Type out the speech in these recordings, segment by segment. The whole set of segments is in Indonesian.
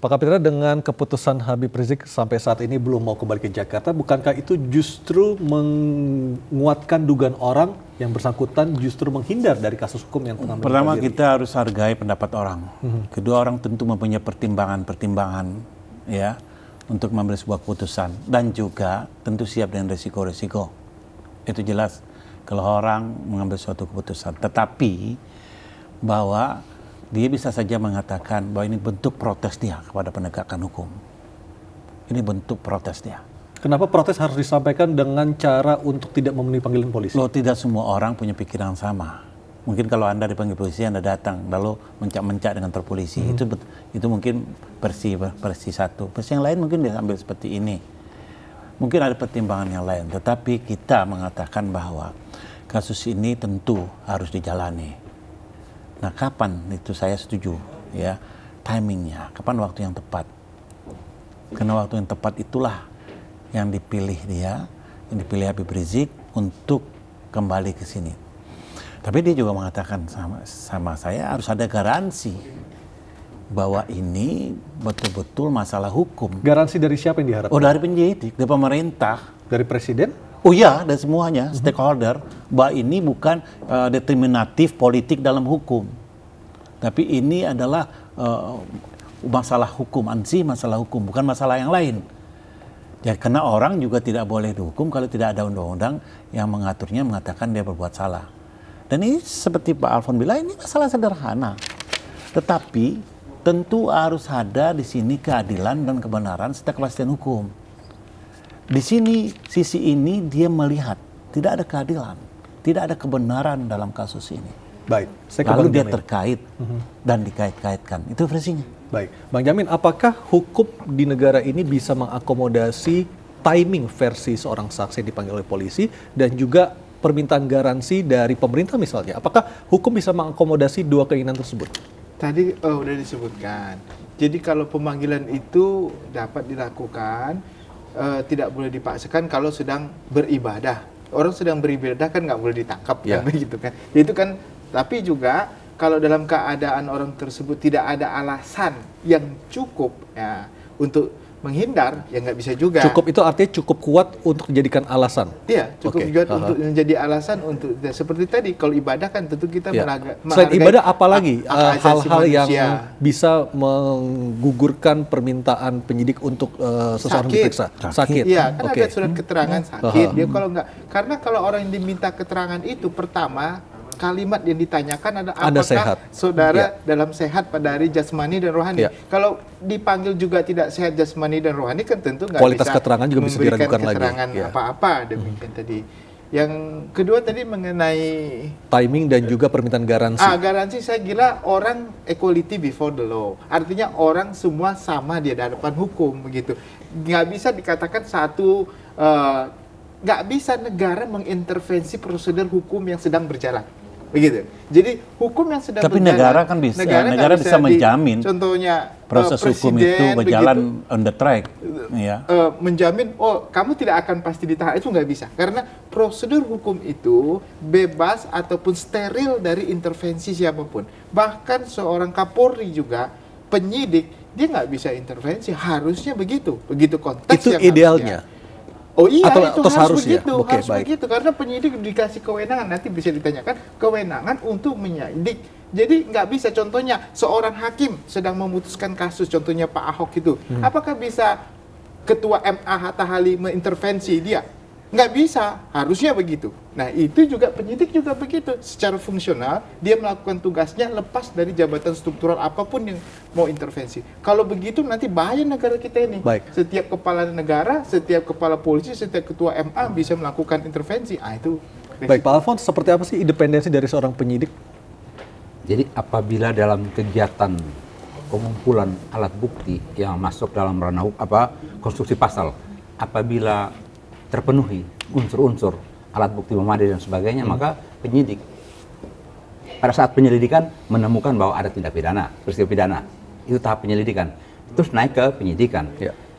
Pak Kapitra, dengan keputusan Habib Rizik sampai saat ini belum mau kembali ke Jakarta, bukankah itu justru menguatkan dugaan orang yang bersangkutan justru menghindar dari kasus hukum yang tengah menimpa Pertama, diri? kita harus hargai pendapat orang. Kedua, orang tentu mempunyai pertimbangan-pertimbangan ya untuk mengambil sebuah keputusan, dan juga tentu siap dengan resiko-resiko. Itu jelas kalau orang mengambil suatu keputusan. Tetapi bahwa dia bisa saja mengatakan bahwa ini bentuk protes dia kepada penegakan hukum. Ini bentuk protes dia. Kenapa protes harus disampaikan dengan cara untuk tidak memenuhi panggilan polisi? Loh, tidak semua orang punya pikiran sama. Mungkin kalau Anda dipanggil polisi, Anda datang lalu mencak-mencak dengan polisi. Itu mungkin versi satu. Versi yang lain mungkin dia ambil seperti ini. Mungkin ada pertimbangan yang lain. Tetapi kita mengatakan bahwa kasus ini tentu harus dijalani. Nah, kapan itu saya setuju ya, timingnya, kapan waktu yang tepat. Karena waktu yang tepat itulah yang dipilih dia, yang dipilih Habib Rizik untuk kembali ke sini. Tapi dia juga mengatakan sama saya harus ada garansi bahwa ini betul-betul masalah hukum. Garansi dari siapa yang diharapkan? Oh, dari penyidik, dari pemerintah. Dari presiden? Oh iya, dari semuanya, stakeholder, bahwa ini bukan determinatif politik dalam hukum. Tapi ini adalah masalah hukum, masalah hukum, bukan masalah yang lain. Ya, karena orang juga tidak boleh dihukum kalau tidak ada undang-undang yang mengaturnya, mengatakan dia berbuat salah. Dan ini seperti Pak Alfon bilang, ini masalah sederhana. Tetapi tentu harus ada di sini keadilan dan kebenaran serta kepastian hukum. Di sini, sisi ini dia melihat tidak ada keadilan, tidak ada kebenaran dalam kasus ini. Baik, saya lalu dia Jamin. terkait dan dikait-kaitkan. Itu versinya. Baik, Bang Jamin, apakah hukum di negara ini bisa mengakomodasi timing versi seorang saksi yang dipanggil oleh polisi dan juga permintaan garansi dari pemerintah misalnya? Apakah hukum bisa mengakomodasi dua keinginan tersebut? Tadi udah disebutkan. Jadi kalau pemanggilan itu dapat dilakukan, tidak boleh dipaksakan kalau sedang beribadah. Orang sedang beribadah kan nggak boleh ditangkap, kan begitu kan. Itu kan, tapi juga kalau dalam keadaan orang tersebut tidak ada alasan yang cukup ya untuk menghindar, ya nggak bisa juga. Cukup itu artinya cukup kuat untuk dijadikan alasan? Iya, cukup kuat untuk menjadi alasan untuk, seperti tadi, kalau ibadah kan tentu kita Selain ibadah, apalagi hal-hal yang manusia bisa menggugurkan permintaan penyidik untuk seseorang diperiksa? Sakit. Iya, kan ada surat keterangan sakit. Dia kalau nggak, karena kalau orang yang diminta keterangan itu, pertama kalimat yang ditanyakan ada apakah sehat. saudara dalam sehat pada hari jasmani dan rohani. Kalau dipanggil juga tidak sehat jasmani dan rohani, kan tentu nggak kualitas bisa keterangan juga bisa diragukan lagi. Keterangan apa-apa demikian tadi. Yang kedua tadi mengenai timing dan juga permintaan garansi. Garansi saya kira orang equality before the law. Artinya orang semua sama di hadapan hukum begitu. Nggak bisa dikatakan satu, nggak bisa negara mengintervensi prosedur hukum yang sedang berjalan. Begitu. Jadi hukum yang sedang tapi berjalan, negara kan bisa, negara bisa menjamin contohnya proses hukum itu berjalan on the track, ya. Menjamin kamu tidak akan pasti ditahan, itu nggak bisa, karena prosedur hukum itu bebas ataupun steril dari intervensi siapapun. Bahkan seorang Kapolri juga, penyidik, dia nggak bisa intervensi, harusnya begitu konteks itu yang idealnya. Oh iya, atau itu harus seharusnya? begitu, Oke, harus begitu, karena penyidik dikasih kewenangan, nanti bisa ditanyakan kewenangan untuk menyidik. Jadi nggak bisa, contohnya seorang hakim sedang memutuskan kasus, contohnya Pak Ahok itu, apakah bisa Ketua MA Hatta Ali mengintervensi dia? Nggak bisa, harusnya begitu. Nah itu juga penyidik juga begitu, secara fungsional dia melakukan tugasnya lepas dari jabatan struktural apapun yang mau intervensi. Kalau begitu nanti bahaya negara kita ini. Baik. Setiap kepala negara, setiap kepala polisi, setiap ketua MA bisa melakukan intervensi. Itu. Baik, Pak Alfons, seperti apa sih independensi dari seorang penyidik? Jadi apabila dalam kegiatan pengumpulan alat bukti yang masuk dalam ranah konstruksi pasal, apabila terpenuhi unsur-unsur alat bukti memadai dan sebagainya, maka penyidik pada saat penyelidikan menemukan bahwa ada tindak pidana, peristiwa pidana, itu tahap penyelidikan, terus naik ke penyidikan.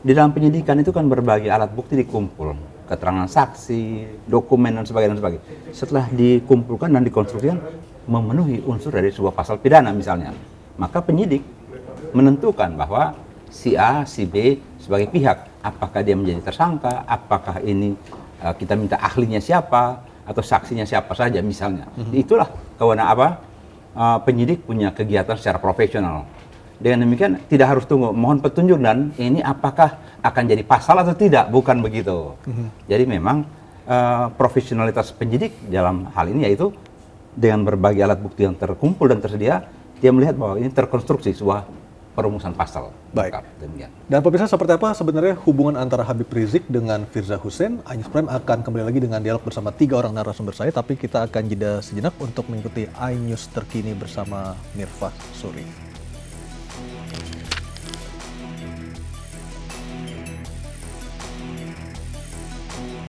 Di dalam penyidikan itu kan berbagai alat bukti dikumpul, keterangan saksi, dokumen dan sebagainya. Setelah dikumpulkan dan dikonstruksikan memenuhi unsur dari sebuah pasal pidana misalnya, maka penyidik menentukan bahwa si A, si B sebagai pihak. Apakah dia menjadi tersangka, apakah ini kita minta ahlinya siapa, atau saksinya siapa saja misalnya. Itulah kewenangan penyidik punya kegiatan secara profesional. Dengan demikian tidak harus tunggu, mohon petunjuk dan ini apakah akan jadi pasal atau tidak, bukan begitu. Jadi memang profesionalitas penyidik dalam hal ini yaitu dengan berbagai alat bukti yang terkumpul dan tersedia, dia melihat bahwa ini terkonstruksi sebuah perumusan pasal. Baik. Demikian. Dan pemirsa, seperti apa sebenarnya hubungan antara Habib Rizik dengan Firza Hussein? iNews Prime akan kembali lagi dengan dialog bersama 3 orang narasumber saya, tapi kita akan jeda sejenak untuk mengikuti iNews terkini bersama Mirfah Suri.